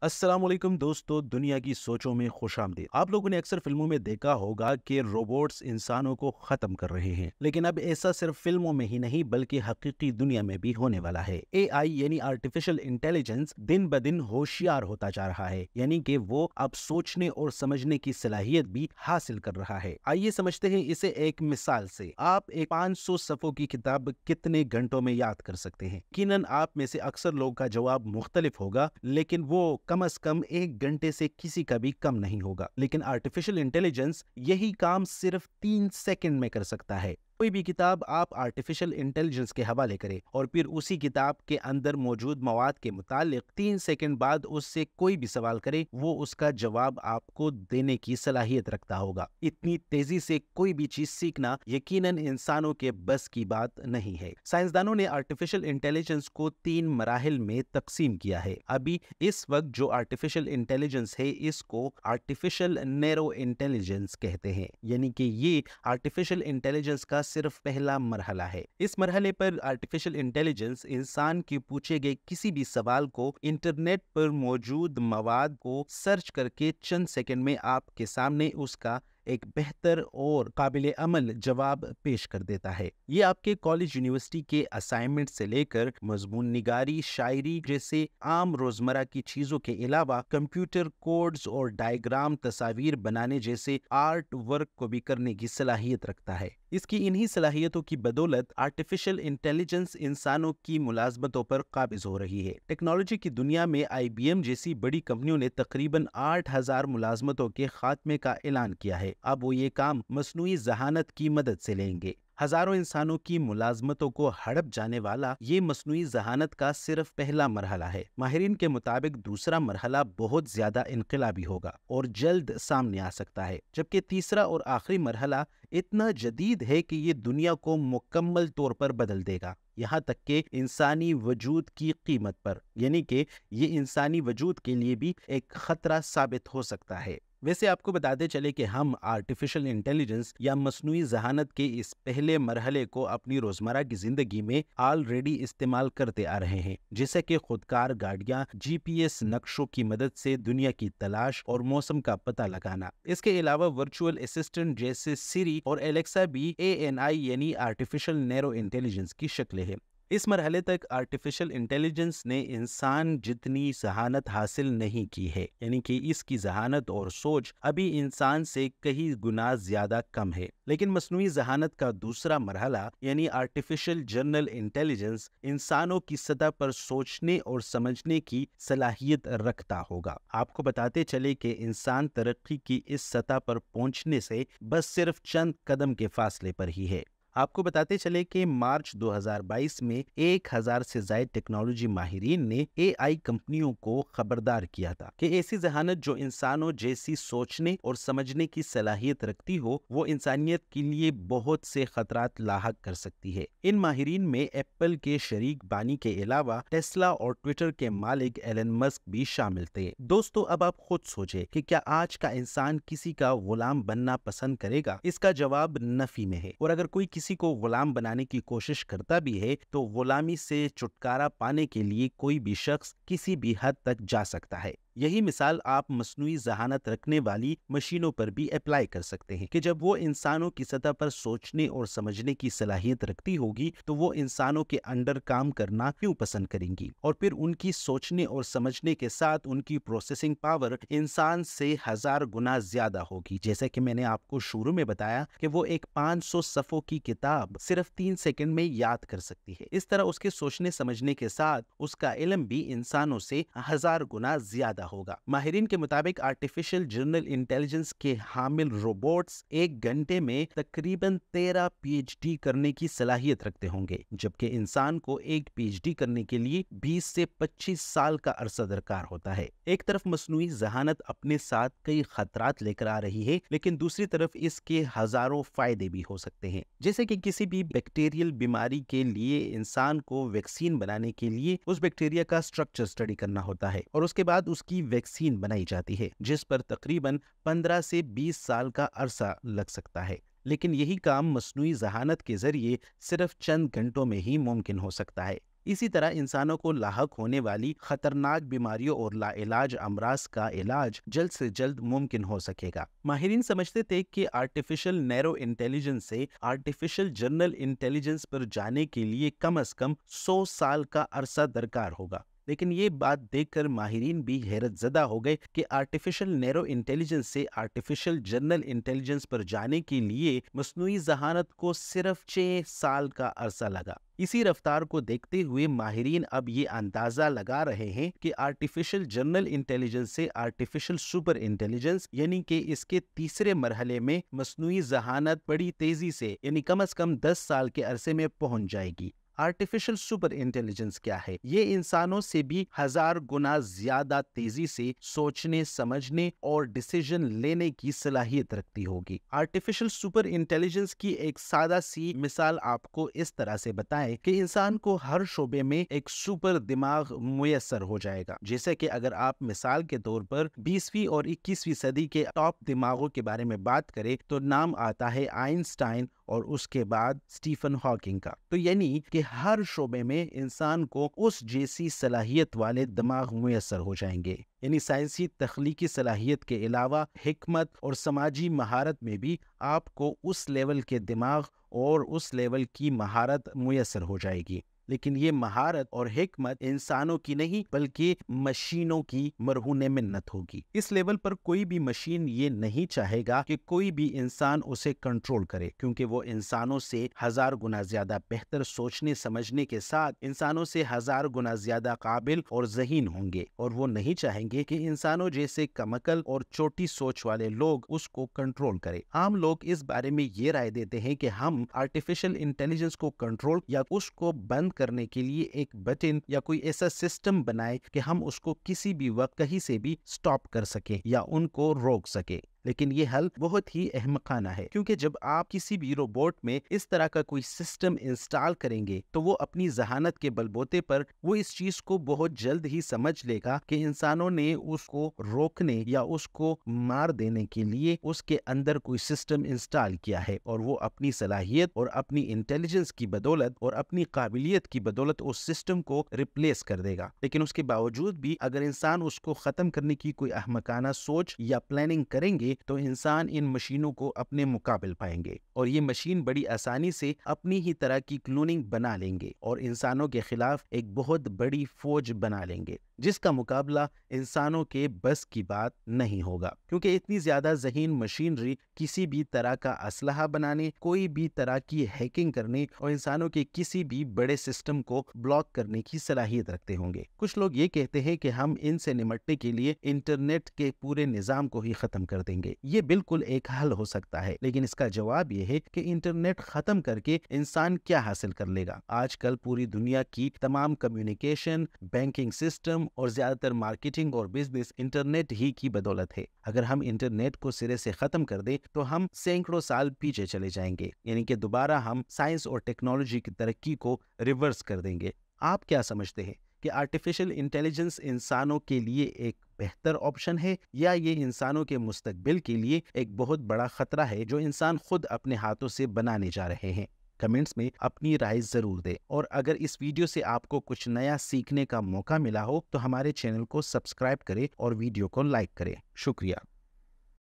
अस्सलाम वालेकुम दोस्तों, दुनिया की सोचों में खुशामदीद। आप लोगों ने अक्सर फिल्मों में देखा होगा कि रोबोट्स इंसानों को खत्म कर रहे हैं, लेकिन अब ऐसा सिर्फ फिल्मों में ही नहीं बल्कि हकीकी दुनिया में भी होने वाला है। एआई यानी आर्टिफिशियल इंटेलिजेंस दिन ब दिन होशियार होता जा रहा है, यानी कि वो अब सोचने और समझने की सलाहियत भी हासिल कर रहा है। आइए समझते हैं इसे एक मिसाल से। आप एक 500 सफ़ों की किताब कितने घंटों में याद कर सकते हैं? यकीनन आप में से अक्सर लोगों का जवाब मुख्तलिफ होगा, लेकिन वो कम से कम 1 घंटे से किसी का भी कम नहीं होगा। लेकिन आर्टिफिशियल इंटेलिजेंस यही काम सिर्फ 3 सेकंड में कर सकता है। कोई भी किताब आप आर्टिफिशियल इंटेलिजेंस के हवाले करें और फिर उसी किताब के अंदर मौजूद मवाद के मुतालिक 3 सेकंड बाद उससे कोई भी सवाल करे, वो उसका जवाब आपको देने की सलाहियत रखता होगा। इतनी तेजी से कोई भी चीज सीखना यकीनन इंसानों के बस की बात नहीं है। साइंसदानों ने आर्टिफिशियल इंटेलिजेंस को 3 मराहिल में तकसीम किया है। अभी इस वक्त जो आर्टिफिशियल इंटेलिजेंस है, इसको आर्टिफिशियल नैरो इंटेलिजेंस कहते हैं, यानी कि ये आर्टिफिशियल इंटेलिजेंस का सिर्फ पहला मरहला है। इस मरहले पर आर्टिफिशियल इंटेलिजेंस इंसान के पूछे गए किसी भी सवाल को इंटरनेट पर मौजूद मवाद को सर्च करके चंद सेकंड में आपके सामने उसका एक बेहतर और काबिल अमल जवाब पेश कर देता है। ये आपके कॉलेज यूनिवर्सिटी के असाइनमेंट से लेकर मजमून निगारी, शायरी जैसे आम रोजमर्रा की चीजों के अलावा कंप्यूटर कोड्स और डायग्राम, तस्वीर बनाने जैसे आर्ट वर्क को भी करने की सलाहियत रखता है। इसकी इन्हीं सलाहियतों की बदौलत आर्टिफिशियल इंटेलिजेंस इंसानों की मुलाजमतों पर काबिज हो रही है। टेक्नोलॉजी की दुनिया में IBM जैसी बड़ी कंपनियों ने तकरीबन 8,000 मुलाजमतों के खात्मे का ऐलान किया है। अब वो ये काम मसनूई जहानत की मदद से लेंगे। हजारों इंसानों की मुलाजमतों को हड़प जाने वाला ये मसनूई जहानत का सिर्फ पहला मरहला है। माहिरीन के मुताबिक दूसरा मरहला बहुत ज्यादा इनकलाबी होगा और जल्द सामने आ सकता है, जबकि तीसरा और आखिरी मरहला इतना जदीद है कि ये दुनिया को मुकम्मल तौर पर बदल देगा, यहाँ तक कि इंसानी वजूद की कीमत पर, यानी कि ये इंसानी वजूद के लिए भी एक खतरा साबित हो सकता है। वैसे आपको बताते चले कि हम आर्टिफिशियल इंटेलिजेंस या मसनूई जहानत के इस पहले मरहले को अपनी रोजमर्रा की जिंदगी में ऑलरेडी इस्तेमाल करते आ रहे हैं, जैसे कि खुदकार गाड़ियां, GPS नक्शों की मदद से दुनिया की तलाश और मौसम का पता लगाना। इसके अलावा वर्चुअल असिस्टेंट जैसे सिरी और एलेक्सा भी ANI यानी आर्टिफिशियल नैरो इंटेलिजेंस की शक्ल है। इस मरहले तक आर्टिफिशियल इंटेलिजेंस ने इंसान जितनी जहानत हासिल नहीं की है, यानी कि इसकी जहानत और सोच अभी इंसान से कई गुना ज्यादा कम है। लेकिन मसनूई जहानत का दूसरा मरहला यानी आर्टिफिशियल जनरल इंटेलिजेंस इंसानों की सतह पर सोचने और समझने की सलाहियत रखता होगा। आपको बताते चले कि इंसान तरक्की की इस सतह पर पहुंचने से बस सिर्फ चंद कदम के फासले पर ही है। आपको बताते चले कि मार्च 2022 में 1,000 से ज्यादा टेक्नोलॉजी माहिरीन ने AI कंपनियों को खबरदार किया था कि ऐसी जहानत जो इंसानों जैसी सोचने और समझने की सलाहियत रखती हो, वो इंसानियत के लिए बहुत से खतरात लाहक कर सकती है। इन माहिरीन में एप्पल के शरीक बानी के अलावा टेस्ला और ट्विटर के मालिक एलन मस्क भी शामिल थे। दोस्तों, अब आप खुद सोचें कि क्या आज का इंसान किसी का गुलाम बनना पसंद करेगा? इसका जवाब नफी में है। और अगर कोई किसी को गुलाम बनाने की कोशिश करता भी है तो गुलामी से छुटकारा पाने के लिए कोई भी शख्स किसी भी हद तक जा सकता है। यही मिसाल आप मसनूई जहानत रखने वाली मशीनों पर भी अप्लाई कर सकते हैं कि जब वो इंसानों की सतह पर सोचने और समझने की सलाहियत रखती होगी तो वो इंसानों के अंडर काम करना क्यों पसंद करेंगी, और फिर उनकी सोचने और समझने के साथ उनकी प्रोसेसिंग पावर इंसान से 1000 गुना ज्यादा होगी। जैसा कि मैंने आपको शुरू में बताया कि वो एक 500 सफ़ों की किताब सिर्फ 3 सेकंड में याद कर सकती है। इस तरह उसके सोचने समझने के साथ उसका इल्म भी इंसानों से 1000 गुना ज्यादा होगा। माहिरीन के मुताबिक आर्टिफिशियल जनरल इंटेलिजेंस के हामिल रोबोट्स 1 घंटे में तकरीबन 13 PhD करने की सलाहियत रखते होंगे, जबकि इंसान को एक PhD करने के लिए 20 से 25 साल का अरसा दरकार होता है। एक तरफ मसनूई जहानत अपने साथ कई खतरात लेकर आ रही है, लेकिन दूसरी तरफ इसके हजारों फायदे भी हो सकते हैं। जैसे कि किसी भी बैक्टीरियल बीमारी के लिए इंसान को वैक्सीन बनाने के लिए उस बैक्टीरिया का स्ट्रक्चर स्टडी करना होता है और उसके बाद उसकी वैक्सीन बनाई जाती है, जिस पर तकरीबन 15 से 20 साल का अरसा लग सकता है। लेकिन यही काम मसनूई जहानत के जरिए सिर्फ चंद घंटों में ही मुमकिन हो सकता है। इसी तरह इंसानों को लाहक होने वाली खतरनाक बीमारियों और लाइलाज अमराज का इलाज जल्द से जल्द मुमकिन हो सकेगा। माहिरीन समझते थे कि आर्टिफिशियल नैरो इंटेलिजेंस से आर्टिफिशियल जनरल इंटेलिजेंस पर जाने के लिए कम से कम 100 साल का अरसा दरकार होगा, लेकिन ये बात देखकर माहिरीन भी हैरत ज़दा हो गए कि आर्टिफिशियल नैरो इंटेलिजेंस से आर्टिफिशियल जनरल इंटेलिजेंस पर जाने के लिए मस्नूई ज़हानत को सिर्फ 6 साल का अरसा लगा। इसी रफ्तार को देखते हुए माहिरीन अब ये अंदाज़ा लगा रहे हैं कि आर्टिफिशियल जनरल इंटेलिजेंस से आर्टिफिशियल सुपर इंटेलिजेंस यानी कि इसके तीसरे मरहले में मस्नूई ज़हानत बड़ी तेज़ी से यानी कम से कम 10 साल के अरसे में पहुंच जाएगी। आर्टिफिशियल सुपर इंटेलिजेंस क्या है? ये इंसानों से भी 1000 गुना ज्यादा तेजी से सोचने, समझने और डिसीजन लेने की सलाहियत रखती होगी। आर्टिफिशियल सुपर इंटेलिजेंस की एक सादा सी मिसाल आपको इस तरह से बताएं कि इंसान को हर शोबे में एक सुपर दिमाग मुयस्सर हो जाएगा। जैसे कि अगर आप मिसाल के तौर पर 20वीं और 21वीं सदी के टॉप दिमागों के बारे में बात करें तो नाम आता है आइंस्टाइन और उसके बाद स्टीफन हॉकिंग का। तो यानी कि हर शोबे में इंसान को उस जैसी सलाहियत वाले दिमाग मुयस्सर हो जाएंगे। यानी साइंसी तख्लीकी सलाहियत के अलावा हिकमत और समाजी महारत में भी आपको उस लेवल के दिमाग और उस लेवल की महारत मुयस्सर हो जाएगी। लेकिन ये महारत और हिकमत इंसानों की नहीं बल्कि मशीनों की मरहूने मिन्नत होगी। इस लेवल पर कोई भी मशीन ये नहीं चाहेगा कि कोई भी इंसान उसे कंट्रोल करे, क्योंकि वो इंसानों से 1000 गुना ज्यादा बेहतर सोचने समझने के साथ इंसानों से 1000 गुना ज्यादा काबिल और ज़हीन होंगे, और वो नहीं चाहेंगे कि इंसानों जैसे कमकल और छोटी सोच वाले लोग उसको कंट्रोल करें। आम लोग इस बारे में ये राय देते हैं कि हम आर्टिफिशियल इंटेलिजेंस को कंट्रोल या उसको बंद करने के लिए एक बटन या कोई ऐसा सिस्टम बनाए कि हम उसको किसी भी वक्त कहीं से भी स्टॉप कर सके या उनको रोक सके। लेकिन ये हल बहुत ही अहमकाना है, क्योंकि जब आप किसी भी रोबोट में इस तरह का कोई सिस्टम इंस्टॉल करेंगे तो वो अपनी जहानत के बलबूते पर वो इस चीज को बहुत जल्द ही समझ लेगा कि इंसानों ने उसको रोकने या उसको मार देने के लिए उसके अंदर कोई सिस्टम इंस्टॉल किया है, और वो अपनी सलाहियत और अपनी इंटेलिजेंस की बदौलत और अपनी काबिलियत की बदौलत उस सिस्टम को रिप्लेस कर देगा। लेकिन उसके बावजूद भी अगर इंसान उसको खत्म करने की कोई अहमकाना सोच या प्लानिंग करेंगे तो इंसान इन मशीनों को अपने मुकाबिल पाएंगे, और ये मशीन बड़ी आसानी से अपनी ही तरह की क्लोनिंग बना लेंगे और इंसानों के खिलाफ एक बहुत बड़ी फौज बना लेंगे, जिसका मुकाबला इंसानों के बस की बात नहीं होगा। क्योंकि इतनी ज्यादा ज़हीन मशीनरी किसी भी तरह का असलहा बनाने, कोई भी तरह की हैकिंग करने और इंसानों के किसी भी बड़े सिस्टम को ब्लॉक करने की सलाहियत रखते होंगे। कुछ लोग ये कहते हैं कि हम इनसे निपटने के लिए इंटरनेट के पूरे निज़ाम को ही खत्म कर देंगे। ये बिल्कुल एक हल हो सकता है, लेकिन इसका जवाब ये है कि इंटरनेट खत्म करके इंसान क्या हासिल कर लेगा। आजकल पूरी दुनिया की तमाम कम्युनिकेशन, बैंकिंग सिस्टम और ज्यादातर मार्केटिंग और बिजनेस इंटरनेट ही की बदौलत है। अगर हम इंटरनेट को सिरे से खत्म कर दें तो हम सैकड़ों साल पीछे चले जाएंगे, यानी कि दोबारा हम साइंस और टेक्नोलॉजी की तरक्की को रिवर्स कर देंगे। आप क्या समझते हैं कि आर्टिफिशियल इंटेलिजेंस इंसानों के लिए एक बेहतर ऑप्शन है, या ये इंसानों के मुस्तकबिल के लिए एक बहुत बड़ा खतरा है जो इंसान खुद अपने हाथों से बनाने जा रहे हैं? कमेंट्स में अपनी राय जरूर दें, और अगर इस वीडियो से आपको कुछ नया सीखने का मौका मिला हो तो हमारे चैनल को सब्सक्राइब करें और वीडियो को लाइक करें। शुक्रिया।